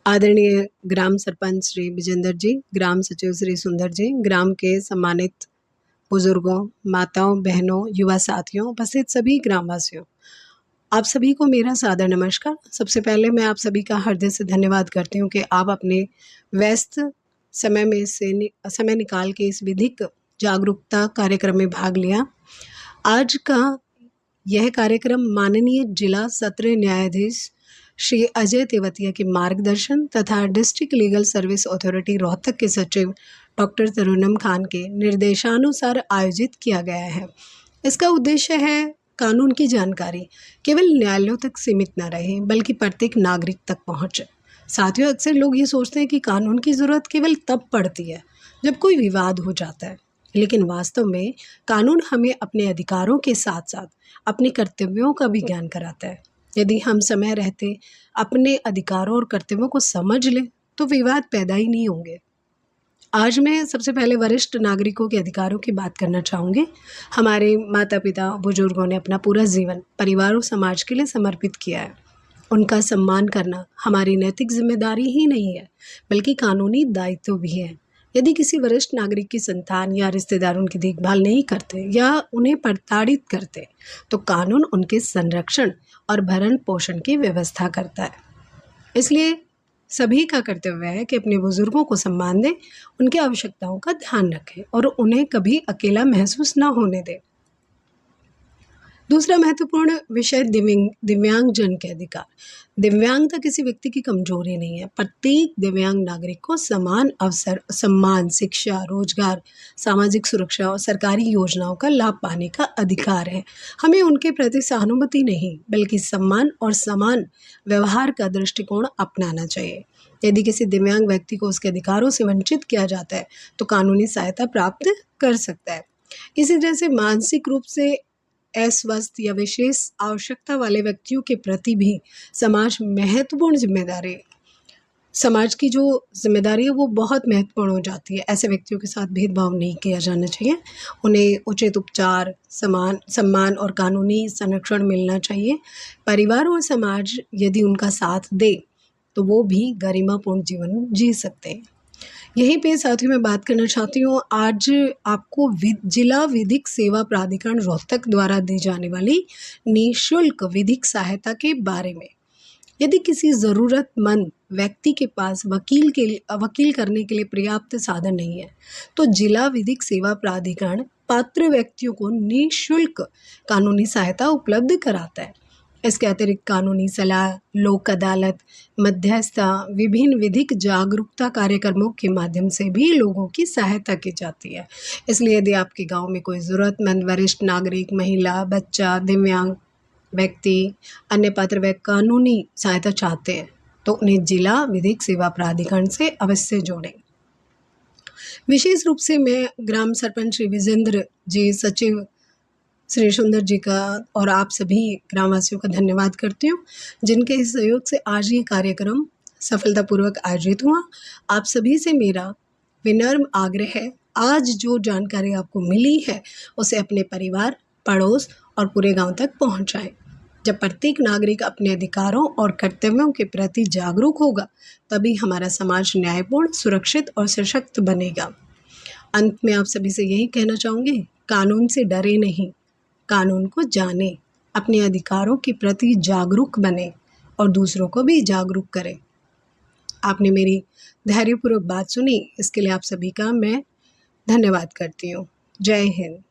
आदरणीय ग्राम सरपंच श्री विजेंद्र जी, ग्राम सचिव श्री सुंदर जी, ग्राम के सम्मानित बुजुर्गों, माताओं, बहनों, युवा साथियों, उपस्थित सभी ग्रामवासियों, आप सभी को मेरा सादर नमस्कार। सबसे पहले मैं आप सभी का हृदय से धन्यवाद करती हूँ कि आप अपने व्यस्त समय में से समय निकाल के इस विधिक जागरूकता कार्यक्रम में भाग लिया। आज का यह कार्यक्रम माननीय जिला सत्र न्यायाधीश श्री अजय तेवतिया के मार्गदर्शन तथा district legal service authority Rohtak के सचिव डॉक्टर तरुन्नम खान के निर्देशानुसार आयोजित किया गया है। इसका उद्देश्य है कानून की जानकारी केवल न्यायालयों तक सीमित न रहे बल्कि प्रत्येक नागरिक तक पहुंचे। साथियों, अक्सर लोग ये सोचते हैं कि कानून की ज़रूरत केवल तब पड़ती है जब कोई विवाद हो जाता है, लेकिन वास्तव में कानून हमें अपने अधिकारों के साथ साथ अपने कर्तव्यों का भी ज्ञान कराता है। यदि हम समय रहते अपने अधिकारों और कर्तव्यों को समझ लें तो विवाद पैदा ही नहीं होंगे। आज मैं सबसे पहले वरिष्ठ नागरिकों के अधिकारों की बात करना चाहूँगी। हमारे माता पिता बुजुर्गों ने अपना पूरा जीवन परिवार और समाज के लिए समर्पित किया है। उनका सम्मान करना हमारी नैतिक जिम्मेदारी ही नहीं है बल्कि कानूनी दायित्व भी है। यदि किसी वरिष्ठ नागरिक की संतान या रिश्तेदार उनकी देखभाल नहीं करते या उन्हें प्रताड़ित करते तो कानून उनके संरक्षण और भरण पोषण की व्यवस्था करता है। इसलिए सभी का कर्तव्य है कि अपने बुजुर्गों को सम्मान दें, उनकी आवश्यकताओं का ध्यान रखें और उन्हें कभी अकेला महसूस न होने दें। दूसरा महत्वपूर्ण विषय दिव्यांगजन के अधिकार। दिव्यांगता किसी व्यक्ति की कमजोरी नहीं है। प्रत्येक दिव्यांग नागरिक को समान अवसर, सम्मान, शिक्षा, रोजगार, सामाजिक सुरक्षा और सरकारी योजनाओं का लाभ पाने का अधिकार है। हमें उनके प्रति सहानुभूति नहीं बल्कि सम्मान और समान व्यवहार का दृष्टिकोण अपनाना चाहिए। यदि किसी दिव्यांग व्यक्ति को उसके अधिकारों से वंचित किया जाता है तो कानूनी सहायता प्राप्त कर सकता है। इसी तरह से मानसिक रूप से अस्वस्थ या विशेष आवश्यकता वाले व्यक्तियों के प्रति भी समाज की जो जिम्मेदारी है वो बहुत महत्वपूर्ण हो जाती है। ऐसे व्यक्तियों के साथ भेदभाव नहीं किया जाना चाहिए। उन्हें उचित उपचार, सम्मान और कानूनी संरक्षण मिलना चाहिए। परिवार और समाज यदि उनका साथ दे तो वो भी गरिमापूर्ण जीवन जी सकते हैं। यहीं पे साथियों मैं बात करना चाहती हूँ आज आपको जिला विधिक सेवा प्राधिकरण रोहतक द्वारा दी जाने वाली निःशुल्क विधिक सहायता के बारे में। यदि किसी ज़रूरतमंद व्यक्ति के पास वकील करने के लिए पर्याप्त साधन नहीं है तो जिला विधिक सेवा प्राधिकरण पात्र व्यक्तियों को निःशुल्क कानूनी सहायता उपलब्ध कराता है। इसके अतिरिक्त कानूनी सलाह, लोक अदालत, मध्यस्थता, विभिन्न विधिक जागरूकता कार्यक्रमों के माध्यम से भी लोगों की सहायता की जाती है। इसलिए यदि आपके गांव में कोई ज़रूरतमंद वरिष्ठ नागरिक, महिला, बच्चा, दिव्यांग व्यक्ति, अन्य पात्र व्यक्ति कानूनी सहायता चाहते हैं तो उन्हें जिला विधिक सेवा प्राधिकरण से अवश्य जोड़ें। विशेष रूप से मैं ग्राम सरपंच श्री विजेंद्र जी, सचिव श्री सुंदर जी का और आप सभी ग्रामवासियों का धन्यवाद करती हूँ जिनके सहयोग से आज ये कार्यक्रम सफलतापूर्वक आयोजित हुआ। आप सभी से मेरा विनम्र आग्रह है, आज जो जानकारी आपको मिली है उसे अपने परिवार, पड़ोस और पूरे गांव तक पहुंचाएं। जब प्रत्येक नागरिक अपने अधिकारों और कर्तव्यों के प्रति जागरूक होगा तभी हमारा समाज न्यायपूर्ण, सुरक्षित और सशक्त बनेगा। अंत में आप सभी से यही कहना चाहूँगी, कानून से डरे नहीं, कानून को जाने, अपने अधिकारों के प्रति जागरूक बने और दूसरों को भी जागरूक करें। आपने मेरी धैर्यपूर्वक बात सुनी, इसके लिए आप सभी का मैं धन्यवाद करती हूँ। जय हिंद।